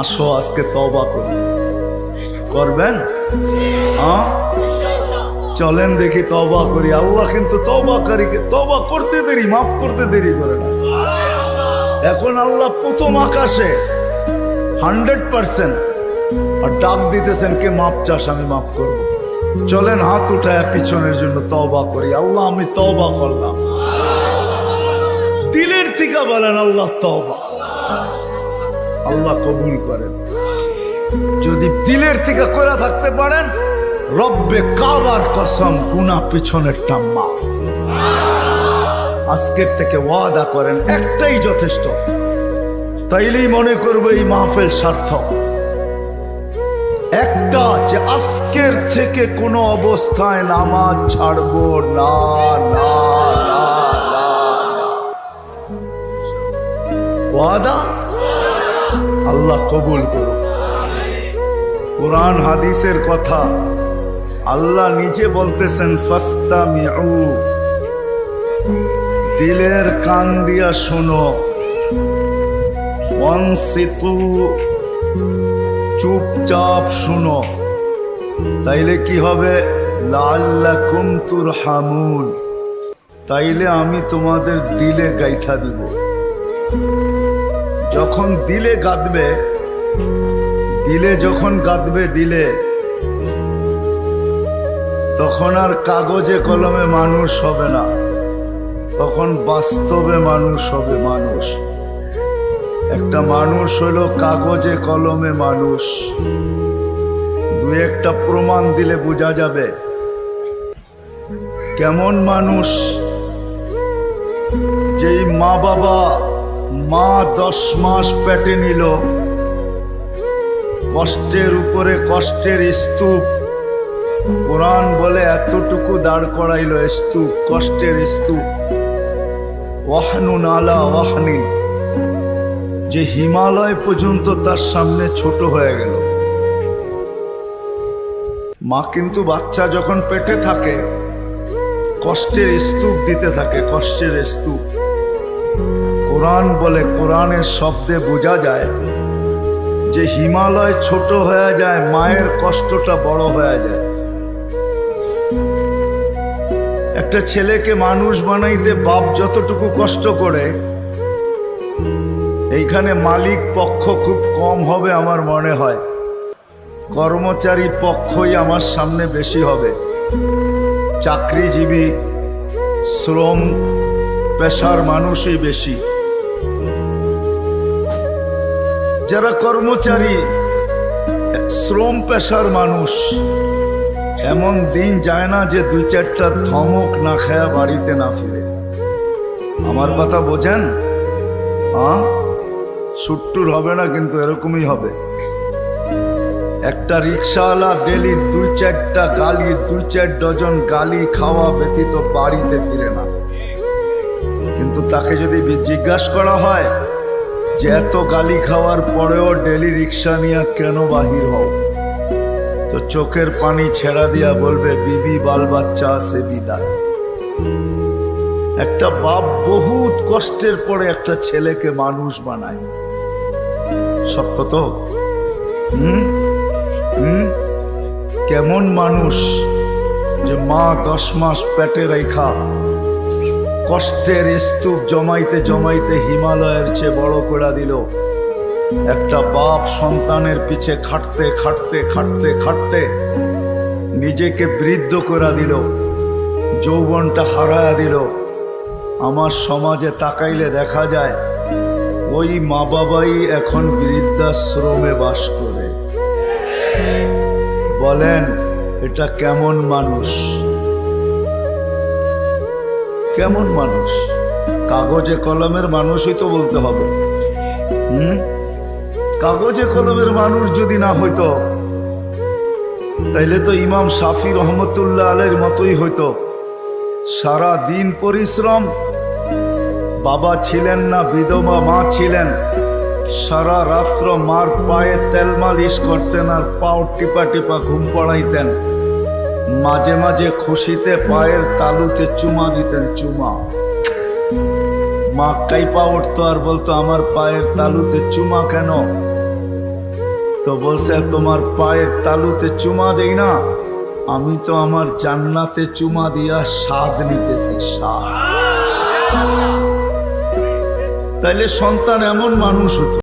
আসো আজকে তওবা করি, করবেন? চলেন দেখি তওবা করি। আল্লাহ কিন্তু তওবাকারীকে তওবা করতে দেরি, মাফ করতে দেরি করে না। এখন আল্লাহ প্রথম আকাশে 100% আর ডাক দিতেছেন, কে মাপ চাস আমি মাফ করব। চলেন হাত উঠায় পিছনের জন্য তওবা করি। আল্লাহ আমি তওবা করলাম। দিলের থেকে বলেন আল্লাহ তওবা। আল্লাহ কবুল করেন। যদি দিলের থেকে করে থাকতে পারেন, রব্বে কাবার কসম গুনাহ পিছনেরটা মাফ। আজকের থেকে ওয়াদা করেন, একটাই যথেষ্ট। তাইলেই মনে করবো এই মাহফিল সার্থক। একটা, যে আজকের থেকে কোনো অবস্থায় নামাজ ছাড়বো না, না, না, না, না। ওয়াদা? আল্লাহ কবুল করুন। কোরআন হাদিসের কথা আল্লাহ নিজে বলতেছেন, ফাস্তামিউ, দিলের কান দিয়া শোনো, ওয়ানসিতু, চুপচাপ শুনো। তাইলে কি হবে? লাআল্লাকুম তুরহামুন, তাইলে আমি তোমাদের দিলে গাইথা দিব। যখন দিলে গাঁদবে, দিলে যখন গাঁদবে দিলে, তখন আর কাগজে কলমে মানুষ হবে না, তখন বাস্তবে মানুষ হবে। মানুষ একটা মানুষ হলো কাগজে কলমে মানুষ। দুই একটা প্রমাণ দিলে বোঝা যাবে কেমন মানুষ। যেই মা বাবা, মা 10 মাস পেটে নিল, কষ্টের উপরে কষ্টের স্তূপ। কোরআন বলে এতটুকু দাঁড় করাইল স্তূপ, কষ্টের স্তূপ। ওয়াহনুন আলা ওয়াহনিন, যে হিমালয় পর্যন্ত তার সামনে ছোট হয়ে গেল। মা কিন্তু বাচ্চা যখন পেটে থাকে কষ্টের স্তূপ দিতে থাকে, কষ্টের স্তূপ। কোরআন বলে, কোরআনের শব্দে বোঝা যায় যে হিমালয় ছোট হয়ে যায়, মায়ের কষ্টটা বড় হয়ে যায়। একটা ছেলেকে মানুষ বানাইতে বাপ যতটুকু কষ্ট করে, এইখানে মালিক পক্ষ খুব কম হবে আমার মনে হয়, কর্মচারী পক্ষই আমার সামনে বেশি হবে। চাকরিজীবী, শ্রম পেশার মানুষই বেশি। যারা কর্মচারী, শ্রম পেশার মানুষ, এমন দিন যায় না যে 2-4টা ধমক না খায়া বাড়িতে না ফিরে। আমার কথা বোঝেন? সুট্টুর হবে না, কিন্তু এরকমই হবে। একটা রিক্সাওয়ালা ডেলি 2-4টা গালি, 2-4 ডজন গালি খাওয়া ব্যতীত বাড়িতে ফিরে না। কিন্তু তাকে যদি জিজ্ঞাসা করা হয় যে এত গালি খাওয়ার পরেও ডেলি রিক্সা নিয়ে কেন বাহির হও, তো চোখের পানি ছেড়া দিয়া বলবে, বিবি বাল বাচ্চা আছে বিদায়। একটা বাপ বহুত কষ্টের পরে একটা ছেলেকে মানুষ বানায়। সত্য তো? কেমন মানুষ যে মা 10 মাস পেটে রেখা কষ্টের স্তূপ জমাইতে জমাইতে হিমালয়ের চেয়ে বড় করে দিল। একটা বাপ সন্তানের পিছে খাটতে খাটতে খাটতে খাটতে নিজেকে বৃদ্ধ করে দিল, যৌবনটা হারায়া দিল। আমার সমাজে তাকাইলে দেখা যায় ওই মা বাবাই এখন বৃদ্ধাশ্রমে বাস করে। বলেন এটা কেমন মানুষ? কেমন মানুষ? কাগজে কলমের মানুষই তো বলতে হবে। কাগজে কলমের মানুষ যদি না হইতো, তাইলে তো ইমাম শাফি রহমতুল্লাহ আলাইহির মতোই হইতো। সারা দিন পরিশ্রম, বাবা ছিলেন না, বিধবা মা ছিলেন। সারা রাত্র মার পায়ে তেল মালিশ করতেন আর পাও টিপা টিপা ঘুম পড়াইতেন। মাঝে মাঝে খুশিতে পায়ের তালুতে চুমা দিতেন, চুমা। মা কাইপা উঠতো আর বলতো, আমার পায়ের তালুতে চুমা কেন? তো বলছে তোমার পায়ের তালুতে চুমা দেই না, আমি তো আমার জান্নাতে চুমা দিয়া স্বাদ নিতেছি, স্বাদ। তাইলে সন্তান এমন মানুষ হতো।